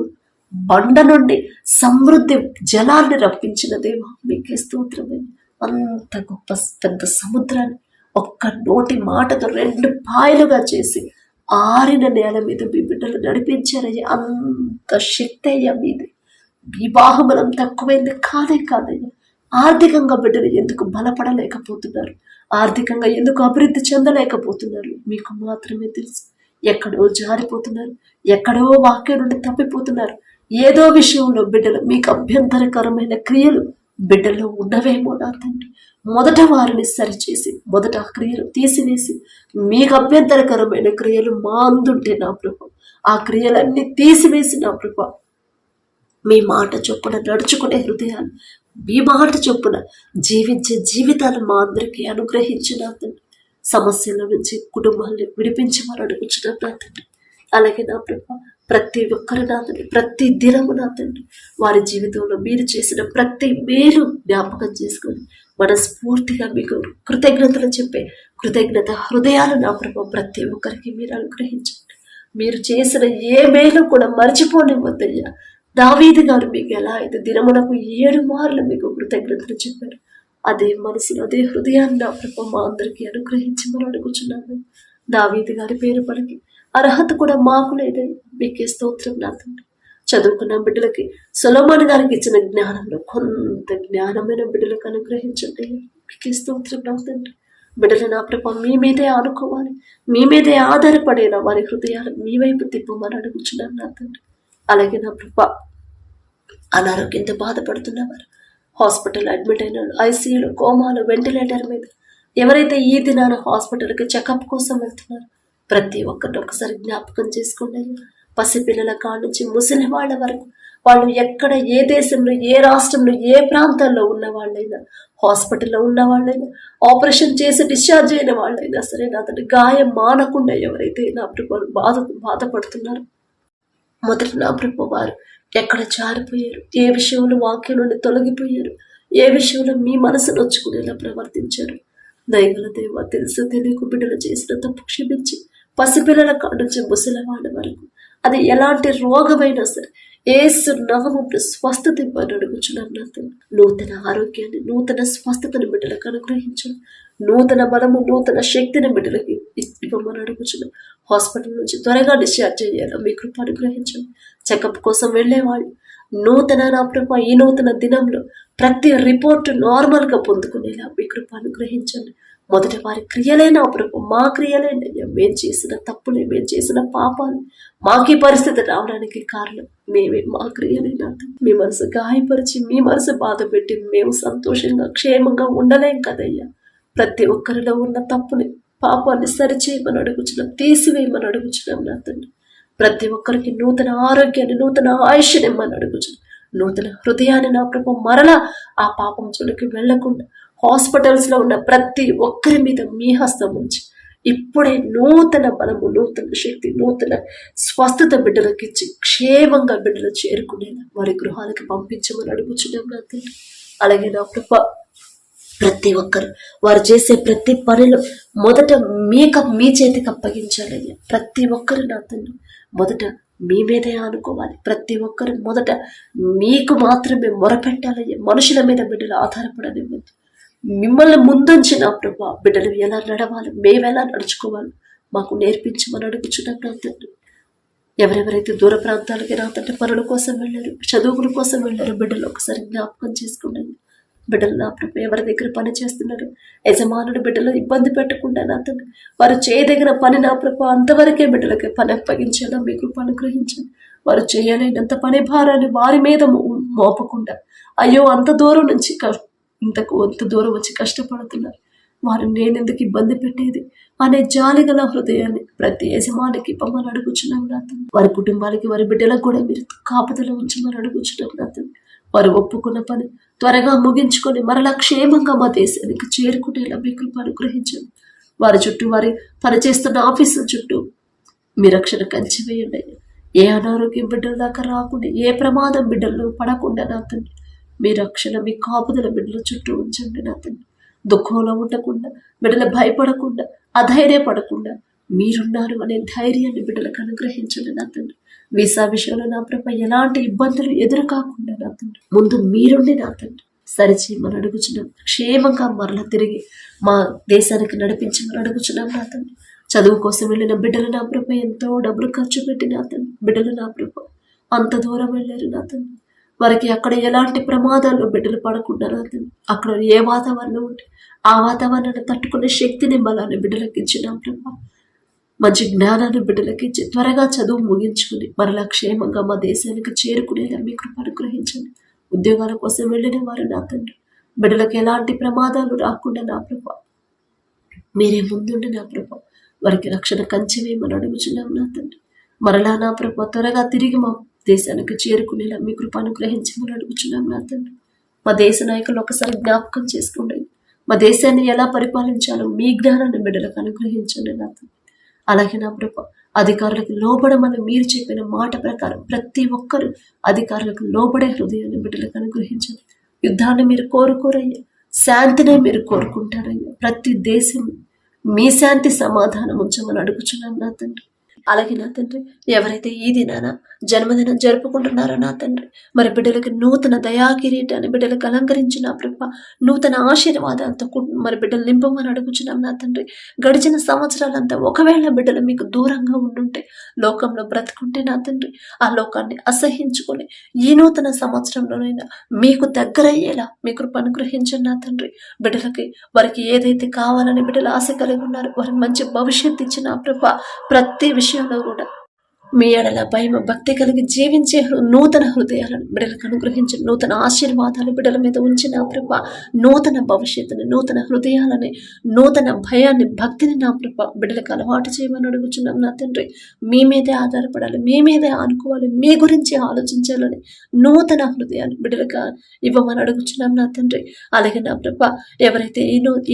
బండ నుండి సమృద్ధి జలాన్ని రప్పించిన దేవా మీకే స్తోత్రమే. అంత గొప్ప పెద్ద సముద్రాన్ని ఒక్క నోటి మాటతో 2 పాయలుగా చేసి ఆరిన నేల మీద మీ బిడ్డలు నడిపించారయ్యా. అంత శక్తి అయ్యా మీది. వివాహబలం తక్కువైంది కాదయ్యా. ఆర్థికంగా బిడ్డలు ఎందుకు బలపడలేకపోతున్నారు, ఆర్థికంగా ఎందుకు అభివృద్ధి చెందలేకపోతున్నారు మీకు మాత్రమే తెలుసు. ఎక్కడో జారిపోతున్నారు, ఎక్కడో వాక్యం నుండి తప్పిపోతున్నారు. ఏదో విషయంలో బిడ్డలు మీకు అభ్యంతరకరమైన క్రియలు బిడ్డల్లో ఉన్నవేమో నా తండ్రి. మొదట వారిని సరిచేసి, మొదట ఆ క్రియలు తీసివేసి, మీకు అభ్యంతరకరమైన క్రియలు మా అందుంటే నా ప్రభు ఆ క్రియలన్నీ తీసివేసి నా ప్రభు మీ మాట చొప్పున నడుచుకునే హృదయాలు, మీ మాట చొప్పున జీవించే జీవితాలు మా అందరికీ అనుగ్రహించిన తండ్రి. సమస్యల నుంచి కుటుంబాన్ని విడిపించమని అడుగుచున్న నా తండ్రి. అలాగే నా ప్రభు ప్రతి ఒక్కరి నా తండ్రి, ప్రతి దినము నా తండ్రి వారి జీవితంలో మీరు చేసిన ప్రతి మేలు జ్ఞాపకం చేసుకొని మనస్ఫూర్తిగా మీకు కృతజ్ఞతలు చెప్పే కృతజ్ఞత హృదయాలు నా ప్రభు ప్రతి ఒక్కరికి మీరు అనుగ్రహించండి. మీరు చేసిన ఏ మేలు కూడా మర్చిపోనివ్వద్దయ్యా. దావీదు గారు మీకు ఎలా అయితే దినమునకు 7 మార్లు మీకు కృతజ్ఞతలు చెప్పారు, అదే మనసులో అదే హృదయాన్ని నా ప్రభు మా అందరికీ అనుగ్రహించమని అడుగుచున్నాను. దావీదు గారి పేరు పలికి అర్హత కూడా మాకు లేదని మీకే స్తోత్రం నా తండ్రి. చదువుకున్న బిడ్డలకి సొలొమోను గారికి ఇచ్చిన జ్ఞానంలో కొంత జ్ఞానమైన బిడ్డలకు అనుగ్రహించండి. మీకే స్తోత్రం నా తండ్రి. బిడ్డలు నా ప్రభు మీ మీదే ఆనుకోవాలి, మీ మీదే ఆధారపడేలా వారి హృదయాలు మీ వైపు తిప్పమని అడుగుచున్నాను నా తండ్రి. అలాగే నా ప్రభు అనారోగ్యంతో బాధపడుతున్నవారు, హాస్పిటల్ అడ్మిట్ అయిన ఐసీయూలో, కోమాలో, వెంటిలేటర్ మీద ఎవరైతే ఈ దినాన హాస్పిటల్కి చెకప్ కోసం వెళ్తున్నారు ప్రతి ఒక్కరిని ఒకసారి జ్ఞాపకం చేసుకోండి. పసిపిల్లల కాడ నుంచి ముసలి వాళ్ళ వరకు, వాళ్ళు ఎక్కడ ఏ దేశంలో, ఏ రాష్ట్రంలో, ఏ ప్రాంతాల్లో ఉన్న వాళ్ళైనా, హాస్పిటల్లో ఉన్న వాళ్ళైనా, ఆపరేషన్ చేసి డిశ్చార్జ్ అయిన వాళ్ళైనా సరే నా తండ్రి గాయం మానకుండా ఎవరైతే నా ప్రభు బాధపడుతున్నారు మొదట నా ప్రభు వారు ఎక్కడ జారిపోయారు, ఏ విషయంలో వాక్యం నుండి తొలగిపోయారు, ఏ విషయంలో మీ మనసు నొచ్చుకునేలా ప్రవర్తించారు. దయగల దేవ తెలుసు తెలియకు బిడ్డలు చేసిన తప్పు క్షమించి పసిపిల్లల కాడ నుంచి ముసలివాళ్ళ వరకు అది ఎలాంటి రోగమైనా సరే యేసు నామములో స్వస్థత ఇవ్వని అడుగుచున్నాం నా తండ్రి. నూతన ఆరోగ్యాన్ని, నూతన స్వస్థతను బిడ్డలకు అనుగ్రహించండి. నూతన బలము, నూతన శక్తిని బిడ్డలకి ఇవ్వమని అడుగుచున్నాం. హాస్పిటల్ నుంచి త్వరగా డిశ్చార్జ్ చేయాలి, మీ కృప అనుగ్రహించండి. చెకప్ కోసం వెళ్ళేవాళ్ళు నూతన నా ప్రభ ఈ నూతన దినంలో ప్రతి రిపోర్ట్ నార్మల్గా పొందుకునేలా మీ కృప అనుగ్రహించండి. మొదట వారి క్రియలే నా ప్రభు, మా క్రియలేనయ్యా, మేము చేసిన తప్పులే, మేము చేసిన పాపాలు, మాకు ఈ పరిస్థితి రావడానికి కారణం మేమే, మా క్రియలే నా. మీ మనసు గాయపరిచి, మీ మనసు బాధ పెట్టి మేము సంతోషంగా క్షేమంగా ఉండలేం కదయ్యా. ప్రతి ఒక్కరిలో ఉన్న తప్పుని, పాపాన్ని సరిచేయమని అడుగుచున్నాం, తీసివేయమని అడుగుచున్నాం నా తండ్రి. ప్రతి ఒక్కరికి నూతన ఆరోగ్యాన్ని, నూతన ఆయుష్ని ఇమ్మని అడుగుచున్నాం. నూతన హృదయాన్ని నా ప్రభు, మరలా ఆ పాపం జోలికి వెళ్లకుండా హాస్పిటల్స్లో ఉన్న ప్రతి ఒక్కరి మీద మీ హస్తం ఉంచి ఇప్పుడే నూతన బలము, నూతన శక్తి, నూతన స్వస్థత బిడ్డలకు ఇచ్చి క్షేమంగా బిడ్డలు చేరుకునేలా వారి గృహాలకు పంపించమని అడుగుచున్నాం నా తండ్రి. అలాగే నా ప్రభు, ప్రతి ఒక్కరు వారు చేసే ప్రతి పనిలో మొదట మీ చేతికి అప్పగించాలయ్యా. ప్రతి ఒక్కరు నా తండ్రి మొదట మీ మీదే ఆనుకోవాలి. ప్రతి ఒక్కరు మొదట మీకు మాత్రమే మొరపెట్టాలయ్యా. మనుషుల మీద బిడ్డలు ఆధారపడనివ్వద్దు. మిమ్మల్ని ముందుంచి నా ప్రభా బిడ్డలు ఎలా నడవాలి, మేమెలా నడుచుకోవాలి మాకు నేర్పించమని అడుగుచున్నాం నా తండ్రి. ఎవరెవరైతే దూర ప్రాంతాలకి నా తండ్రి పనుల కోసం వెళ్ళారు, చదువుల కోసం వెళ్ళారు, బిడ్డలు ఒకసారి జ్ఞాపకం చేసుకున్నాను. బిడ్డలు నా ప్రభు ఎవరి దగ్గర పని చేస్తున్నారు, యజమానుడు బిడ్డలు ఇబ్బంది పెట్టకుండా నా తండ్రి వారు చేయదగిన పని నా ప్రభు అంతవరకే బిడ్డలకి పని అప్పగించేలా మీ కృప అనుగ్రహించండి. వారు చేయలేనంత పని భారాన్ని వారి మీద మోపకుండా, అయ్యో అంత దూరం నుంచి అంత దూరం వచ్చి కష్టపడుతున్నారు, వారు నేనెందుకు ఇబ్బంది పెట్టేది అనే జాలిగల హృదయాన్ని ప్రతి యజమానికి ఇవ్వమని అడుగుచున్నాం నా తండ్రి. వారి కుటుంబాలకి, వారి బిడ్డలకు కూడా మీరు కాపుదల ఉంచమని అడుగుచున్నాం నా తండ్రి. వారు ఒప్పుకున్న పని త్వరగా ముగించుకొని మరలా క్షేమంగా మా దేశానికి చేరుకునేలా మీ కృప అనుగ్రహించండి. వారి చుట్టూ, వారి పనిచేస్తున్న ఆఫీసుల చుట్టూ మీ రక్షణ కంచి వేయండి. ఏ అనారోగ్యం బిడ్డల దాకా రాకుండా, ఏ ప్రమాదం బిడ్డల్లో పడకుండా నా తండ్రి మీ రక్షణ, మీ కాపుదల బిడ్డల చుట్టూ ఉంచండి నా తండ్రి. దుఃఖంలో ఉండకుండా, బిడ్డలు భయపడకుండా, అధైర్యపడకుండా మీరున్నారు అనే ధైర్యాన్ని బిడ్డలకు అనుగ్రహించండి నా తండ్రి. వీసా విషయంలో నా ప్రభ ఎలాంటి ఇబ్బందులు ఎదురు కాకుండా నా తండ్రి ముందు మీరుండి నా తండ్రి సరిచేయమని అడుగుచున్నాం. క్షేమంగా మరలా తిరిగి మా దేశానికి నడిపించమని అడుగుచున్నాం నా తండ్రి. చదువు కోసం వెళ్ళిన బిడ్డలు నా ప్రభ ఎంతో డబ్బులు ఖర్చు పెట్టి నా తండ్రి బిడ్డలు నా ప్రభ అంత దూరం వెళ్ళారు నా తండ్రి. వారికి అక్కడ ఎలాంటి ప్రమాదాల్లో బిడ్డలు పడకుండా నా తండ్రి అక్కడ ఏ వాతావరణం ఉంటే ఆ వాతావరణాన్ని తట్టుకునే శక్తిని, బలాన్ని బిడ్డలకు ఇచ్చిన ప్రభ మంచి జ్ఞానాన్ని బిడ్డలకి ఇచ్చి త్వరగా చదువు ముగించుకుని మరలా క్షేమంగా మా దేశానికి చేరుకునేలా మీ కృప అనుగ్రహించండి. ఉద్యోగాల కోసం వెళ్ళిన వారు నా తండ్రి బిడ్డలకు ఎలాంటి ప్రమాదాలు రాకుండా నా ప్రభ మీరే ముందుండి నా ప్రభ వారికి రక్షణ కంచి వేయమని అడుగుచున్నాం నా తండ్రి. మరలా నా ప్రభ త్వరగా తిరిగి మా దేశానికి చేరుకునేలా మీ కృప అనుగ్రహించమని అడుగుచున్నాం నా తండ్రి. మా దేశ నాయకులు ఒకసారి జ్ఞాపకం చేసుకోండి. మా దేశాన్ని ఎలా పరిపాలించాలో మీ జ్ఞానాన్ని బిడ్డలకు అనుగ్రహించండి నా తండ్రి. అలాగే నా ప్రభ అధికారులకు లోబడమని మీరు చెప్పిన మాట ప్రకారం ప్రతి ఒక్కరు అధికారులకు లోబడే హృదయాన్ని బిడ్డలకు అనుగ్రహించండి. యుద్ధాన్ని మీరు కోరుకోరయ్యా, శాంతినే మీరు కోరుకుంటారయ్యా. ప్రతి దేశం మీ శాంతి సమాధానం ఉంచమని అడుగుచున్నాం నా తండ్రి. అలాగే నా తండ్రి ఎవరైతే ఈ దినాన జన్మదినం జరుపుకుంటున్నారో నా తండ్రి మరి బిడ్డలకి నూతన దయా కిరీటాన్ని బిడ్డలకు అలంకరించిన ప్రభ నూతన ఆశీర్వాదాలతో మరి బిడ్డలు నింపమని అడుగుచున్నాం నా తండ్రి. గడిచిన సంవత్సరాలంతా ఒకవేళ బిడ్డలు మీకు దూరంగా ఉండుంటే, లోకంలో బ్రతుకుంటే నా తండ్రి ఆ లోకాన్ని అసహించుకొని ఈ నూతన సంవత్సరంలోనైనా మీకు దగ్గరయ్యేలా మీ కృప అనుగ్రహించండి నా తండ్రి. బిడ్డలకి వారికి ఏదైతే కావాలని బిడ్డలు ఆశ కలిగి ఉన్నారు, వారికి మంచి భవిష్యత్తు ఇచ్చిన ప్రభ ప్రతి విషయంలో కూడా మీ ఎడల భయం భక్తి కలిగి జీవించే నూతన హృదయాలను బిడ్డలకు అనుగ్రహించిన నూతన ఆశీర్వాదాలు బిడ్డల మీద ఉంచిన ప్రభ నూతన భవిష్యత్తుని, నూతన హృదయాలని, నూతన భయాన్ని, భక్తిని నా ప్రభ బిడ్డలకు అలవాటు చేయమని అడుగుచున్నాం నా తండ్రి. మీ మీదే ఆధారపడాలి, మీ మీదే ఆనుకోవాలి, మీ గురించి ఆలోచించాలని నూతన హృదయాన్ని బిడ్డలకు ఇవ్వమని అడుగుచున్నాం నా తండ్రి. అలాగే నా ప్రభ ఎవరైతే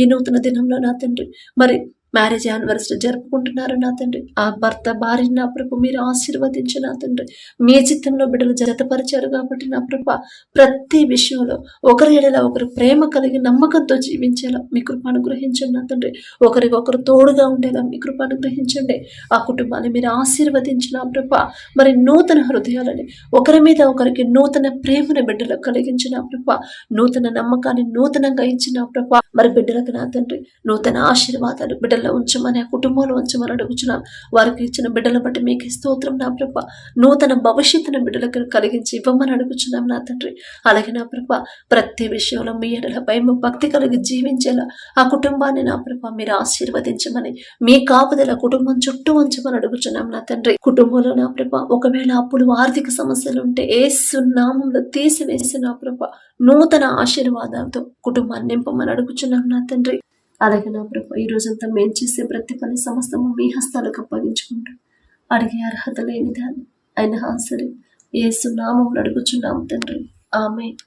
ఈ నూతన దినంలో నా తండ్రి మరి మ్యారేజ్ యానివర్సరీ జరుపుకుంటున్నారు నా తండ్రి. ఆ భర్త భార్యని నా ప్రభు మీరు ఆశీర్వదించి నా తండ్రి, మీ చిత్తంలో బిడ్డలు జతపరిచారు కాబట్టి నా ప్రభ ప్రతి విషయంలో ఒకరి ఎడల ఒకరు ప్రేమ కలిగి నమ్మకంతో జీవించేలా మీ కృప అనుగ్రహించండి నా తండ్రి. ఒకరికొకరు తోడుగా ఉండేలా మీ కృప అనుగ్రహించండి. ఆ కుటుంబాన్ని మీరు ఆశీర్వదించిన ప్రభ మరి నూతన హృదయాలని, ఒకరి మీద ఒకరికి నూతన ప్రేమను బిడ్డలకు కలిగించిన ప్రభ, నూతన నమ్మకాన్ని నూతనంగా ఇచ్చిన ప్రభ, మరి బిడ్డలకు నా తండ్రి నూతన ఆశీర్వాదాలు బిడ్డల్లో ఉంచమని, ఆ కుటుంబంలో ఉంచమని అడుగుచున్నాం. వారికి ఇచ్చిన బిడ్డల బట్టి మీకు స్తోత్రం నా ప్రభ. నూతన భవిష్యత్తును బిడ్డలకు కలిగించి ఇవ్వమని అడుగుచున్నాం నా తండ్రి. అలాగే నా ప్రభ ప్రతి విషయంలో మీ ఎడల భయం భక్తి కలిగి జీవించేలా ఆ కుటుంబాన్ని నా ప్రభ మీరు ఆశీర్వదించమని, మీ కాపుదల కుటుంబం చుట్టూ ఉంచమని అడుగుచున్నాం నా తండ్రి. కుటుంబంలో నా ప్రభ ఒకవేళ అప్పులు ఆర్థిక సమస్యలు ఉంటే యేసు నామములో తీసివేసి నా ప్రభ నూతన ఆశీర్వాదాలతో కుటుంబాన్ని నింపమని అడుగుచున్నాం నా తండ్రి. అలాగే నా ప్రభ ఈ రోజంతా మేము చేసే ప్రతి పని సమస్తము మీ హస్తాలకు అప్పగించుకుంటాం. అడిగే అర్హత లేని దాన్ని అయినా సరే యేసు నామములో అడుగుచున్నాం తండ్రి. ఆమేన్.